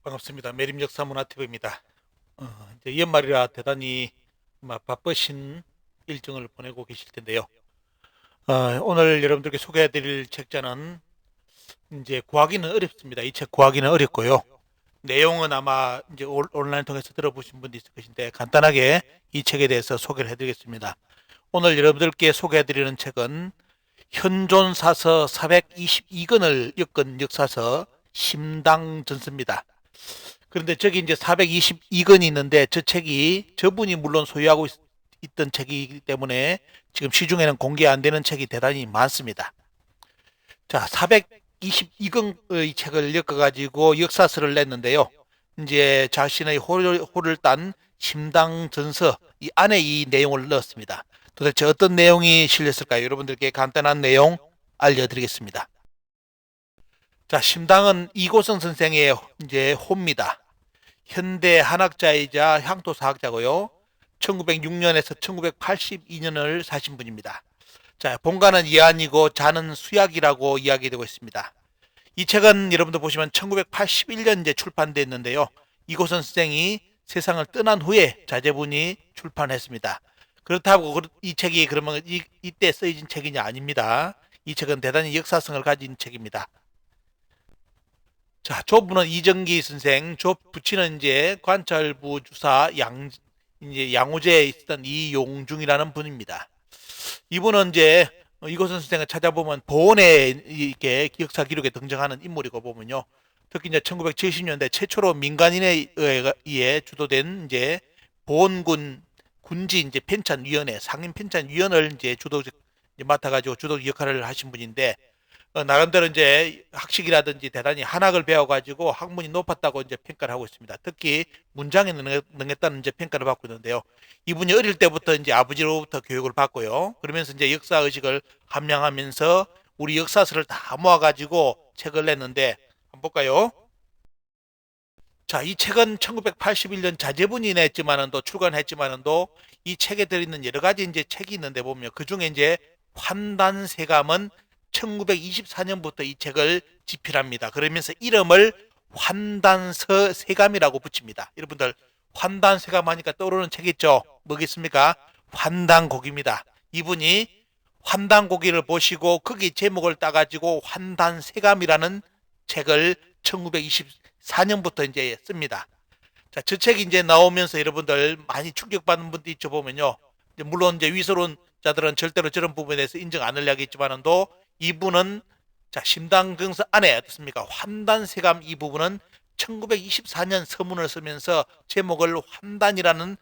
반갑습니다. 매림역사문화TV입니다. 이제 연말이라 대단히 바쁘신 일정을 보내고 계실 텐데요. 오늘 여러분들께 소개해드릴 책자는 이제 구하기는 어렵습니다. 이 책 구하기는 어렵고요. 내용은 아마 이제 온라인 통해서 들어보신 분도 있을 것인데 간단하게 이 책에 대해서 소개를 해드리겠습니다. 오늘 여러분들께 소개해드리는 책은 현존사서 422권을 엮은 역사서 심당전서입니다. 그런데 저기 이제 422권이 있는데 저 책이 저분이 물론 소유하고 있던 책이기 때문에 지금 시중에는 공개 안 되는 책이 대단히 많습니다. 자, 422권의 책을 엮어가지고 역사서를 냈는데요. 이제 자신의 호를 딴 심당전서 이 안에 이 내용을 넣었습니다. 도대체 어떤 내용이 실렸을까요? 여러분들께 간단한 내용 알려드리겠습니다. 자, 심당은 이고성 선생의 이제 호입니다. 현대 한학자이자 향토사학자고요. 1906년에서 1982년을 사신 분입니다. 자, 본가는 예안이고 자는 수약이라고 이야기되고 있습니다. 이 책은 여러분들 보시면 1981년 이제 출판됐는데요. 이고선 선생이 세상을 떠난 후에 자제분이 출판했습니다. 그렇다고 이 책이 그러면 이때 쓰여진 책이냐? 아닙니다. 이 책은 대단히 역사성을 가진 책입니다. 자, 조부는 이정기 선생, 조 부친은 이제 관찰부 주사 이제 양호제에 있었던 이용중이라는 분입니다. 이분은 이제 이고선 선생을 찾아보면 보온에 이렇게 역사 기록에 등장하는 인물이고 보면요. 특히 이제 1970년대 최초로 민간인에 의해 주도된 이제 보온군 군지 이제 편찬위원회, 상임 편찬위원을 이제 맡아가지고 주도 역할을 하신 분인데 나름대로 이제 학식이라든지 대단히 한학을 배워가지고 학문이 높았다고 이제 평가를 하고 있습니다. 특히 문장에 능했다는 이제 평가를 받고 있는데요. 이분이 어릴 때부터 이제 아버지로부터 교육을 받고요. 그러면서 이제 역사 의식을 함양하면서 우리 역사서를 다 모아가지고 책을 냈는데 한번 볼까요? 자, 이 책은 1981년 자제분이 냈지만은도 출간했지만은도 이 책에 들어있는 여러 가지 이제 책이 있는데 보면 그 중에 이제 환단세감은 1924년부터 이 책을 집필합니다. 그러면서 이름을 환단서 세감이라고 붙입니다. 여러분들 환단세감 하니까 떠오르는 책 있죠? 뭐겠습니까? 환단곡입니다. 이분이 환단고기를 보시고 거기 제목을 따가지고 환단세감이라는 책을 1924년부터 이제 씁니다. 자, 저 책이 이제 나오면서 여러분들 많이 충격받는 분도 있죠, 보면요. 물론 이제 위서론 자들은 절대로 저런 부분에 대해서 인정 안 하려고 했지만도 이분은 자, 심당정서 안에 어떻습니까? 환단세감 이 부분은 1924년 서문을 쓰면서 제목을 환단이라는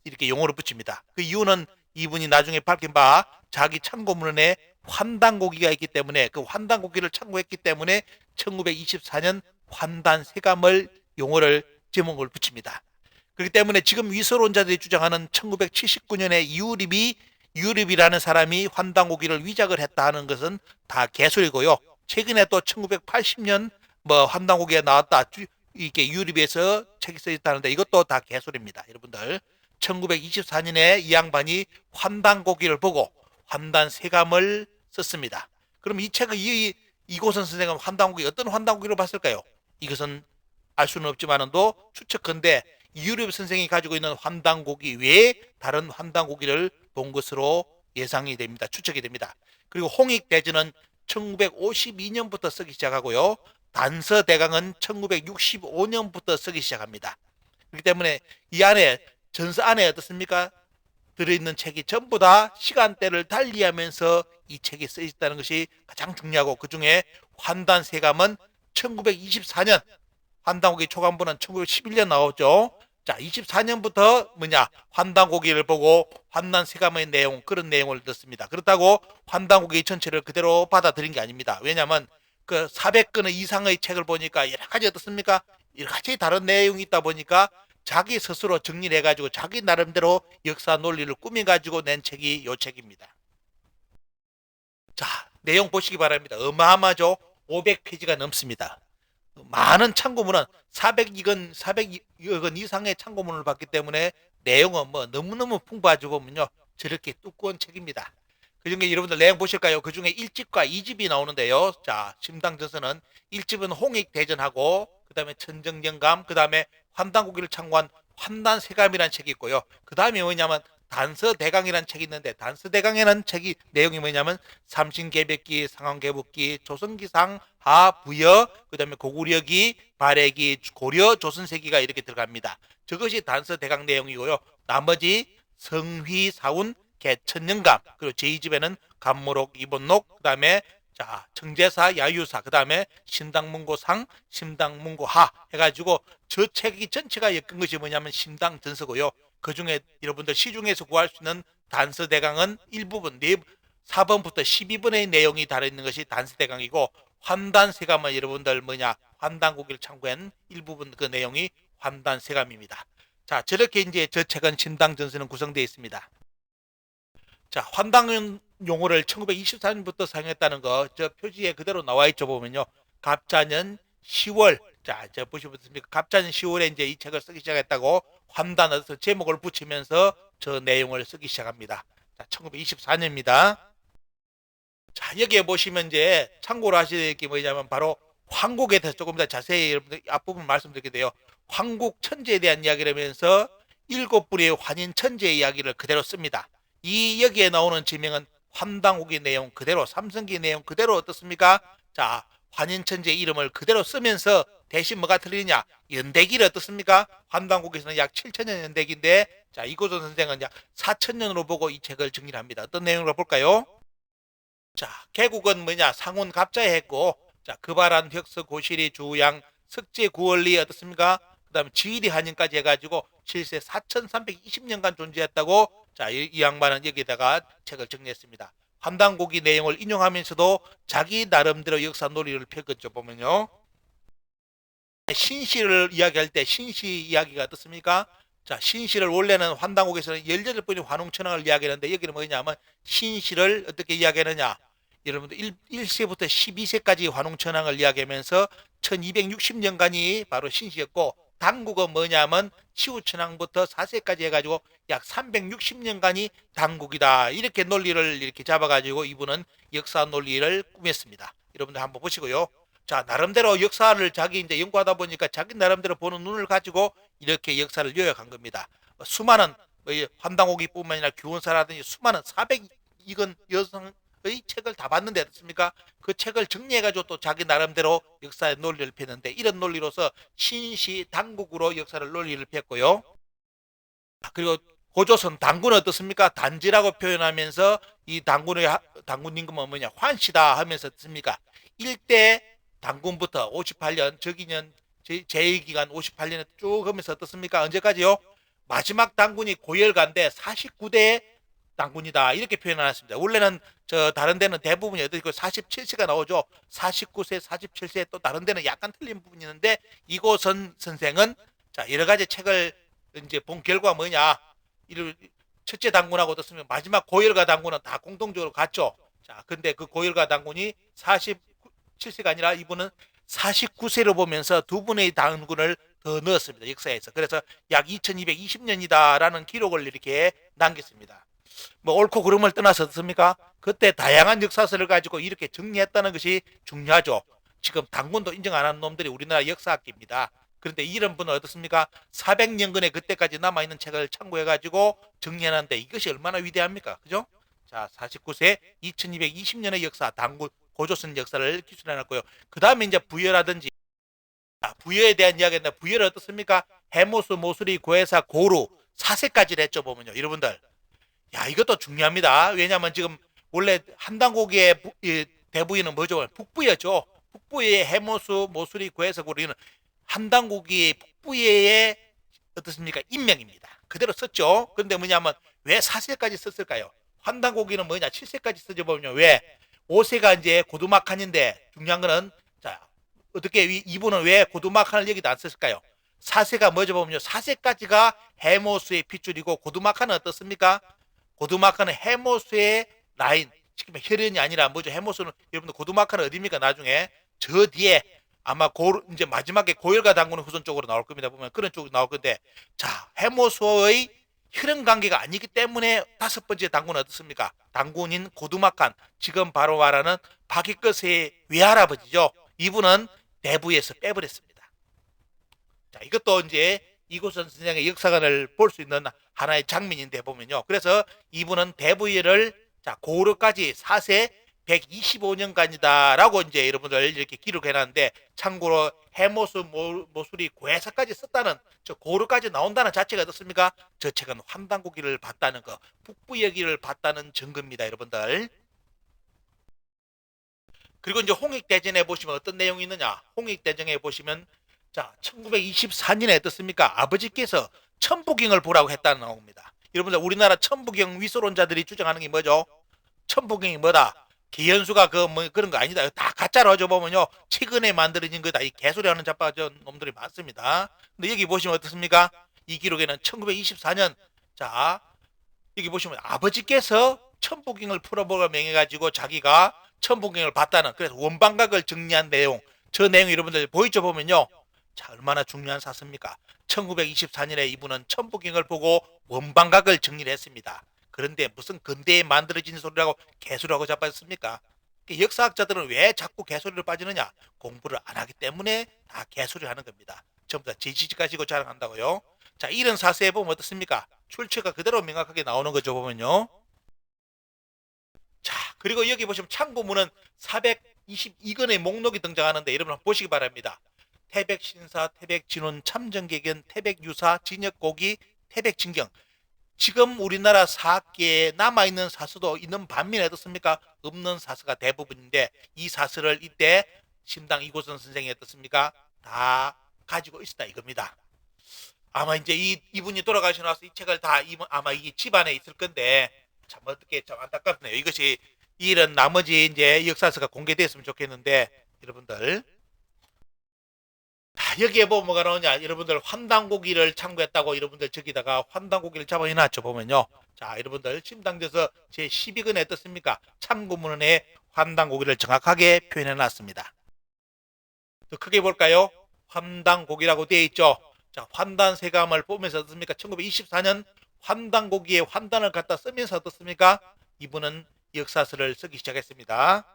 이렇게 용어를 붙입니다. 그 이유는 이분이 나중에 밝힌 바 자기 참고문에 환단고기가 있기 때문에 그 환단고기를 참고했기 때문에 1924년 환단세감을 용어를 제목을 붙입니다. 그렇기 때문에 지금 위서론자들이 주장하는 1979년에 유립이라는 사람이 환단고기를 위작을 했다 하는 것은 다 개소리고요. 최근에 또 1980년 뭐 환단고기가 나왔다 이렇게 유립에서 책이 써있다는데 이것도 다 개소리입니다. 여러분들 1924년에 이 양반이 환단고기를 보고 환단세감을 썼습니다. 그럼 이 책을 이고선 선생은 환단고기 어떤 환단고기로 봤을까요? 이것은 알 수는 없지만도 추측컨대 이유립 선생이 가지고 있는 환단고기 외에 다른 환단고기를 본 것으로 예상이 됩니다. 추측이 됩니다. 그리고 홍익대전은 1952년부터 쓰기 시작하고요. 단서대강은 1965년부터 쓰기 시작합니다. 그렇기 때문에 이 안에 전서 안에 어떻습니까? 들어있는 책이 전부 다 시간대를 달리하면서 이 책이 쓰여있다는 것이 가장 중요하고 그 중에 환단세감은 1924년 환단고기 초간부는 1911년 나오죠. 자, 24년부터 환단고기를 보고 환단세감의 내용 그런 내용을 넣습니다. 그렇다고 환단고기 전체를 그대로 받아들인 게 아닙니다. 왜냐하면 그 400권 이상의 책을 보니까 여러 가지 어떻습니까? 여러 가지 다른 내용이 있다 보니까 자기 스스로 정리를 해가지고 자기 나름대로 역사 논리를 꾸며가지고 낸 책이 이 책입니다. 자, 내용 보시기 바랍니다. 어마어마하죠? 500페이지가 넘습니다. 많은 참고문은 400여 건 이상의 참고문을 봤기 때문에 내용은 뭐 너무너무 풍부하죠. 보면요. 저렇게 두꺼운 책입니다. 그 중에 여러분들 내용 보실까요? 그 중에 1집과 2집이 나오는데요. 자, 심당전서는 1집은 홍익대전하고 그 그다음에 천정영감, 그다음에 환단고기를 창고한 환단세감이라는 책이 있고요. 그다음에 뭐냐면 단서대강이라는 책이 있는데 단서대강이라는 책이 내용이 뭐냐면 삼신개벽기, 상황개북기, 조선기상, 하부여, 그다음에 고구려기, 발해기, 고려, 조선세기가 이렇게 들어갑니다. 저것이 단서대강 내용이고요. 나머지 성휘사운, 개천영감, 그리고 제2집에는 감모록, 이본록, 그다음에 자 청제사, 야유사, 그다음에 신당문고상, 신당문고하 해가지고 저 책이 전체가 엮은 것이 뭐냐면 신당전서고요. 그 중에 여러분들 시중에서 구할 수 있는 단서대강은 일부분 4번부터 12번의 내용이 달아있는 것이 단서대강이고 환단세감은 여러분들 뭐냐 환단고기를 참고한 일부분 그 내용이 환단세감입니다. 자 저렇게 이제 저 책은 신당전서는 구성되어 있습니다. 자 환당 용어를 1924년부터 사용했다는 거 저 표지에 그대로 나와 있죠. 보면요 갑자년 10월 자 보시겠습니까? 갑자년 10월에 이제 이 책을 쓰기 시작했다고 환단에서 제목을 붙이면서 저 내용을 쓰기 시작합니다. 자 1924년입니다. 자 여기에 보시면 이제 참고로 하실 게 뭐냐면 바로 황국에 대해서 조금 더 자세히 여러분들 앞부분 말씀드리게 돼요. 황국 천재에 대한 이야기를 하면서 7부리의 환인 천재의 이야기를 그대로 씁니다. 이 여기에 나오는 지명은 환당후기 내용 그대로 삼성기 내용 그대로 어떻습니까? 자 환인천재 이름을 그대로 쓰면서 대신 뭐가 틀리냐 연대기를 어떻습니까? 환당국에서는 약 7천년 연대기인데 자 이고조 선생은 약 4천년으로 보고 이 책을 정리를 합니다. 어떤 내용으로 볼까요? 자 개국은 뭐냐 상훈 갑자에 했고 자 급발한 혁서 고실이 주양 석제 구원리 어떻습니까? 그 다음에 지일이 한인까지 해가지고 7세 4320년간 존재했다고 자 이 양반은 여기다가 책을 정리했습니다. 환단고기 내용을 인용하면서도 자기 나름대로 역사 논리를 펼쳤죠. 보면요 신시를 이야기할 때 신시 이야기가 어떻습니까? 자 신시를 원래는 환단곡에서는 18분의 환웅천왕을 이야기하는데 여기는 뭐냐면 신시를 어떻게 이야기하느냐 여러분들 1세부터 12세까지 환웅천왕을 이야기하면서 1260년간이 바로 신시였고 당국은 뭐냐면 치우천왕부터 4세까지 해가지고 약 360년간이 당국이다. 이렇게 논리를 이렇게 잡아가지고 이분은 역사 논리를 꾸몄습니다. 여러분들 한번 보시고요. 자 나름대로 역사를 자기 이제 연구하다 보니까 자기 나름대로 보는 눈을 가지고 이렇게 역사를 요약한 겁니다. 수많은 환당오기뿐만 아니라 규원사라든지 수많은 400이건 여성의 책을 다 봤는데 어떻습니까? 그 책을 정리해가지고 또 자기 나름대로 역사의 논리를 폈는데 이런 논리로서 신시 당국으로 역사를 논리를 폈고요. 그리고 고조선 당군은 어떻습니까? 단지라고 표현하면서 이 당군 임금은 뭐냐 환시다 하면서 어떻습니까? 1대 당군부터 58년 적이년 제1기간 58년에 쭉 하면서 어떻습니까? 언제까지요? 마지막 당군이 고열가인데 49대 당군이다 이렇게 표현해놨습니다. 원래는 저 다른 데는 대부분이 어떻게 47세가 나오죠. 49세, 47세 또 다른 데는 약간 틀린 부분이 있는데 이고선 선생은 자 여러 가지 책을 이제 본 결과 뭐냐? 첫째 당군하고 어떻습니까? 마지막 고열가 당군은 다 공통적으로 같죠. 자, 근데 그 고열가 당군이 47세가 아니라 이분은 49세로 보면서 두 분의 당군을 더 넣었습니다. 역사에서. 그래서 약 2220년이다라는 기록을 이렇게 남겼습니다. 뭐 옳고 그름을 떠나서 어떻습니까? 그때 다양한 역사서를 가지고 이렇게 정리했다는 것이 중요하죠. 지금 당군도 인정 안 하는 놈들이 우리나라 역사학계입니다. 그런데 이런 분은 어떻습니까? 400년근의 그때까지 남아있는 책을 참고해가지고 정리하는데 이것이 얼마나 위대합니까? 그죠? 자, 49세 2220년의 역사, 당군 고조선 역사를 기술해놨고요. 그 다음에 이제 부여라든지 부여에 대한 이야기인데 부여는 어떻습니까? 해모수, 모수리, 고해사, 고루 4세까지를 했죠. 보면요. 여러분들 야 이것도 중요합니다. 왜냐하면 지금 원래 한당고기의 대부위는 뭐죠? 북부였죠. 북부의 해모수, 모수리, 고해사, 고루는 한당고기의 북부의 어떻습니까? 인명입니다. 그대로 썼죠. 그런데 뭐냐면 왜 4세까지 썼을까요? 한당고기는 뭐냐? 7세까지 쓰죠. 보면 왜? 5세가 이제 고두막한인데 중요한 거는 자 어떻게 이분은 왜 고두막한을 여기다 안 썼을까요? 4세가 뭐죠? 보면요. 4세까지가 해모수의 핏줄이고 고두막한은 어떻습니까? 고두막한은 해모수의 라인 지금 혈연이 아니라 뭐죠? 해모수는 여러분들 고두막한은 어디입니까? 나중에 저 뒤에 아마 이제 마지막에 고열가 당군의 후손 쪽으로 나올 겁니다. 보면 그런 쪽으로 나올 건데 자 해모수의 혈연 관계가 아니기 때문에 5번째 당군은 어떻습니까? 당군인 고두막한 지금 바로 말하는 박익거세의 외할아버지죠. 이분은 대부에서 빼버렸습니다. 자, 이것도 이제 이고선 선생의 역사관을 볼 수 있는 하나의 장면인데 보면요. 그래서 이분은 대부예를 자, 고려까지 4세 125년간이다라고 이제 여러분들 이렇게 기록해 놨는데 참고로 해모수 모술이 고해사까지 썼다는 저 고려까지 나온다는 자체가 어떻습니까? 저 책은 환단고기를 봤다는 거, 북부 얘기를 봤다는 증거입니다, 여러분들. 그리고 이제 홍익대전에 보시면 어떤 내용이 있느냐? 홍익대전에 보시면 자, 1924년에 어떻습니까? 아버지께서 천부경을 보라고 했다는 나옵니다. 여러분들 우리나라 천부경 위소론자들이 주장하는 게 뭐죠? 천부경이 뭐다? 기현수가 그 뭐 그런 거 아니다. 다 가짜로 하죠 보면요. 최근에 만들어진 거다. 이 개소리하는 자빠져 놈들이 많습니다. 근데 여기 보시면 어떻습니까? 이 기록에는 1924년 자 여기 보시면 아버지께서 천부경을 풀어보라 명해가지고 자기가 천부경을 봤다는 그래서 원방각을 정리한 내용 저 내용 여러분들 보이죠 보면요. 자 얼마나 중요한 사서입니까? 1924년에 이분은 천부경을 보고 원방각을 정리를 했습니다. 그런데 무슨 근대에 만들어진 소리라고 개소리라고 자빠졌습니까? 역사학자들은 왜 자꾸 개소리를 빠지느냐? 공부를 안 하기 때문에 다 개소리 하는 겁니다. 전부 다 지식 가지고 자랑한다고요. 자 이런 사서에 보면 어떻습니까? 출처가 그대로 명확하게 나오는 거죠 보면요. 자 그리고 여기 보시면 참고문은 422건의 목록이 등장하는데 여러분 한번 보시기 바랍니다. 태백신사, 태백진훈, 참정개견, 태백유사, 진역고기, 태백진경 지금 우리나라 사학계에 남아있는 사서도 있는 반면에 어떻습니까? 없는 사서가 대부분인데 이 사서를 이때 심당 이고선 선생이 어떻습니까? 다 가지고 있었다 이겁니다. 아마 이제 이분이 돌아가시고 나서 이 책을 다 아마 이 집안에 있을 건데 참 어떻게 참 안타깝네요. 이것이 이런 나머지 이제 역사서가 공개됐으면 좋겠는데 여러분들 여기에 보면 뭐가 나오냐 여러분들 환단고기를 참고했다고 여러분들 저기다가 환단고기를 잡아해놨죠 보면요. 자 여러분들 침당돼서 제 12권에 어떻습니까? 참고문에 환단고기를 정확하게 표현해놨습니다. 더 크게 볼까요? 환단고기라고 되어 있죠. 자 환단세감을 보면서 어떻습니까? 1924년 환단고기에 환단을 갖다 쓰면서 어떻습니까? 이분은 역사서를 쓰기 시작했습니다.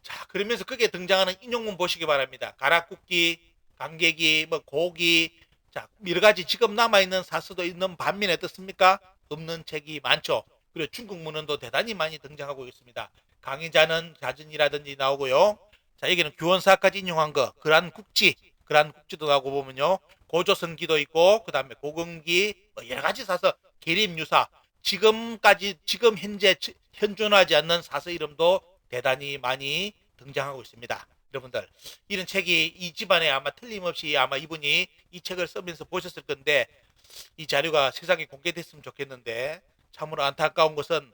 자, 그러면서 거기에 등장하는 인용문 보시기 바랍니다. 가락국기, 감개기, 뭐 고기, 자, 여러 가지 지금 남아있는 사서도 있는 반면에 어떻습니까? 없는 책이 많죠. 그리고 중국 문헌도 대단히 많이 등장하고 있습니다. 강의자는 자전이라든지 나오고요. 자, 여기는 교원사까지 인용한 거, 그란국지도 나오고 보면요. 고조선기도 있고, 그 다음에 고금기, 뭐 여러 가지 사서, 계림유사, 지금 현재 현존하지 않는 사서 이름도 대단히 많이 등장하고 있습니다. 여러분들 이런 책이 이 집안에 아마 틀림없이 아마 이분이 이 책을 쓰면서 보셨을 건데 이 자료가 세상에 공개됐으면 좋겠는데 참으로 안타까운 것은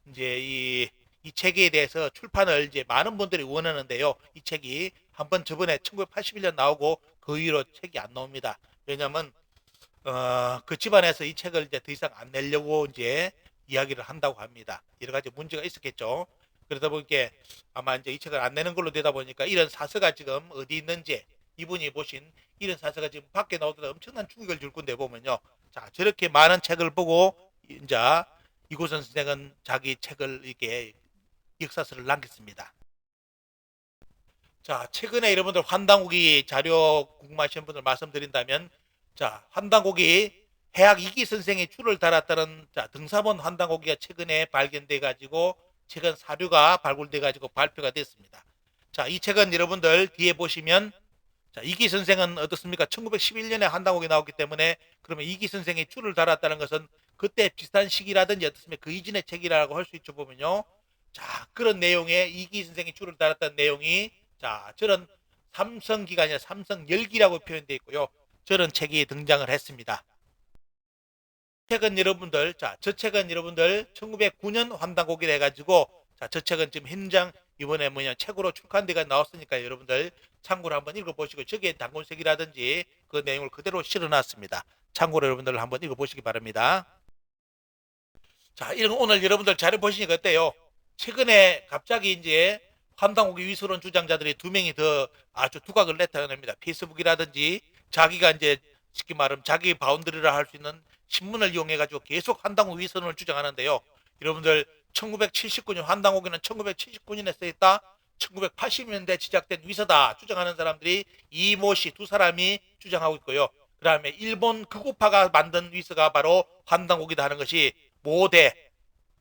이제 이 책에 대해서 출판을 이제 많은 분들이 원하는데요. 이 책이 한번 저번에 1981년 나오고 그 이후로 책이 안 나옵니다. 왜냐하면 그 집안에서 이 책을 이제 더 이상 안 내려고 이제 이야기를 한다고 합니다. 여러 가지 문제가 있었겠죠. 그러다 보니까 아마 이제 이 책을 안 내는 걸로 되다 보니까 이런 사서가 지금 어디 있는지 이분이 보신 이런 사서가 지금 밖에 나오더라 엄청난 충격을 줄 건데 보면요. 자 저렇게 많은 책을 보고 이제 이고선 선생은 자기 책을 이렇게 역사서를 남겼습니다. 자 최근에 여러분들 환단고기 자료 궁금하신 분들 말씀드린다면 자 환단고기 해학 이기 선생의 줄을 달았다는 자, 등사본 환단고기가 최근에 발견돼 가지고 최근 사료가 발굴돼 가지고 발표가 됐습니다. 자, 이 책은 여러분들 뒤에 보시면 자, 이기 선생은 어떻습니까? 1911년에 환단고기 나왔기 때문에 그러면 이기 선생의 줄을 달았다는 것은 그때 비슷한 시기라든지 어떻습니까? 그 이전의 책이라고 할 수 있죠 보면요. 자, 그런 내용에 이기 선생의 줄을 달았다는 내용이 자, 저런 삼성기가 아니라 삼성열기라고 표현되어 있고요. 저런 책이 등장을 했습니다. 책은 여러분들, 자, 저 책은 여러분들 1909년 환단고기를 해가지고, 자, 저 책은 지금 현장 이번에 뭐냐 책으로 출간돼가 나왔으니까 여러분들 참고로 한번 읽어보시고 저기에 단권색이라든지 그 내용을 그대로 실어놨습니다. 참고로 여러분들 한번 읽어보시기 바랍니다. 자, 이런 오늘 여러분들 자료 보시니까 어때요? 최근에 갑자기 이제 환단고기 위수론 주장자들이 두 명이 더 아주 두각을 나타냅니다. 페이스북이라든지 자기가 이제 쉽게 말하면 자기 바운드리를 할 수 있는 신문을 이용해 가지고 계속 환단고기 위선을 주장하는데요. 여러분들 1979년 환단고기는 1979년에 쓰였다. 1980년대 시작된 위서다 주장하는 사람들이 이모시 두 사람이 주장하고 있고요. 그 다음에 일본 극우파가 만든 위서가 바로 환단고기다 하는 것이 모대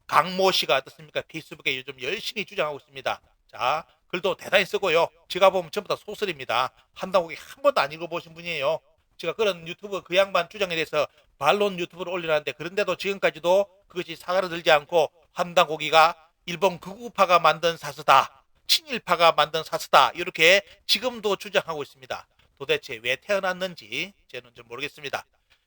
강모 씨가 어떻습니까? 페이스북에 요즘 열심히 주장하고 있습니다. 자, 글도 대단히 쓰고요. 제가 보면 전부 다 소설입니다. 한다고기 한 번도 안 읽어보신 분이에요. 제가 그런 유튜브 그 양반 주장에 대해서 반론 유튜브를 올리라는데 그런데도 지금까지도 그것이 사과를 들지 않고 한다고기가 일본 극우파가 만든 사스다. 친일파가 만든 사스다. 이렇게 지금도 주장하고 있습니다. 도대체 왜 태어났는지 저는 좀 모르겠습니다.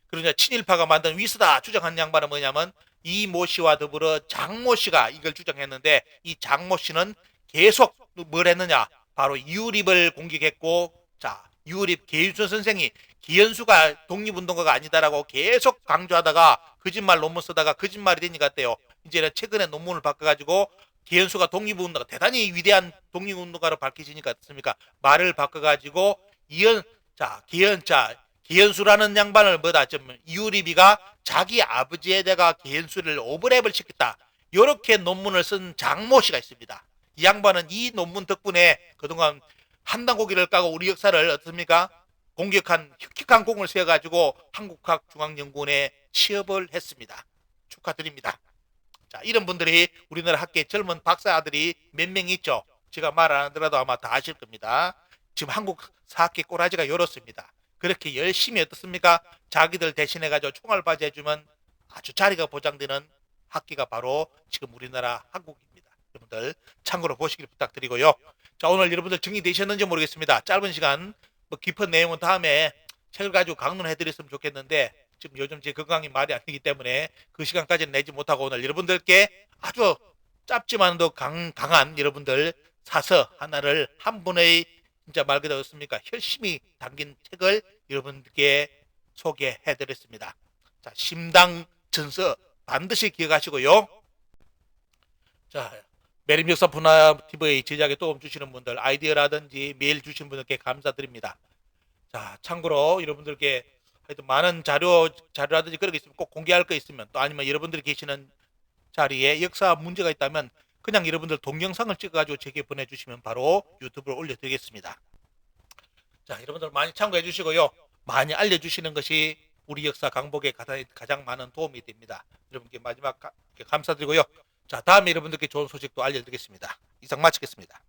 그러냐 친일파가 만든 위스다 주장한 양반은 뭐냐면 이모 씨와 더불어 장모 씨가 이걸 주장했는데 이 장모 씨는 계속 뭘 했느냐 바로 유립을 공격했고 자 유립 계윤수 선생이 기현수가 독립운동가가 아니다라고 계속 강조하다가 거짓말 논문 쓰다가 거짓말이 되니까 어때요? 이제는 최근에 논문을 바꿔가지고 기현수가 독립운동가 대단히 위대한 독립운동가로 밝혀지니까 어떻습니까? 말을 바꿔가지고 이현 자 기현자 기현수라는 양반을 뭐다 좀 이유리비가 자기 아버지에다가 기현수를 오버랩을 시켰다. 이렇게 논문을 쓴 장모 씨가 있습니다. 이 양반은 이 논문 덕분에 그동안 한단고기를 까고 우리 역사를 어떻습니까? 공격한 혁혁한 공을 세워가지고 한국학중앙연구원에 취업을 했습니다. 축하드립니다. 자, 이런 분들이 우리나라 학계 젊은 박사들이 몇 명 있죠. 제가 말 안 하더라도 아마 다 아실 겁니다. 지금 한국 사학계 꼬라지가 열었습니다. 그렇게 열심히 어떻습니까? 자기들 대신해가지고 총알 바지해주면 아주 자리가 보장되는 학기가 바로 지금 우리나라 한국입니다. 여러분들 참고로 보시길 부탁드리고요. 자, 오늘 여러분들 정리되셨는지 모르겠습니다. 짧은 시간 뭐 깊은 내용은 다음에 책을 가지고 강론해 드렸으면 좋겠는데 지금 요즘 제 건강이 말이 안 되기 때문에 그 시간까지는 내지 못하고 오늘 여러분들께 아주 짧지만도 강한 여러분들 사서 하나를 한 분의 진짜 말 그대로 습니까 열심히 담긴 책을 여러분들께 소개해 드렸습니다. 자, 심당 전서 반드시 기억하시고요. 자, 매림 역사 분화 TV 제작에 도움 주시는 분들, 아이디어라든지 메일 주신 분들께 감사드립니다. 자, 참고로 여러분들께 하여튼 많은 자료라든지 그런 게 있으면 꼭 공개할 거 있으면 또 아니면 여러분들이 계시는 자리에 역사 문제가 있다면 그냥 여러분들 동영상을 찍어가지고 제게 보내주시면 바로 유튜브에 올려드리겠습니다. 자, 여러분들 많이 참고해 주시고요. 많이 알려주시는 것이 우리 역사 강복에 가장 많은 도움이 됩니다. 여러분께 마지막 감사드리고요. 자, 다음에 여러분들께 좋은 소식도 알려드리겠습니다. 이상 마치겠습니다.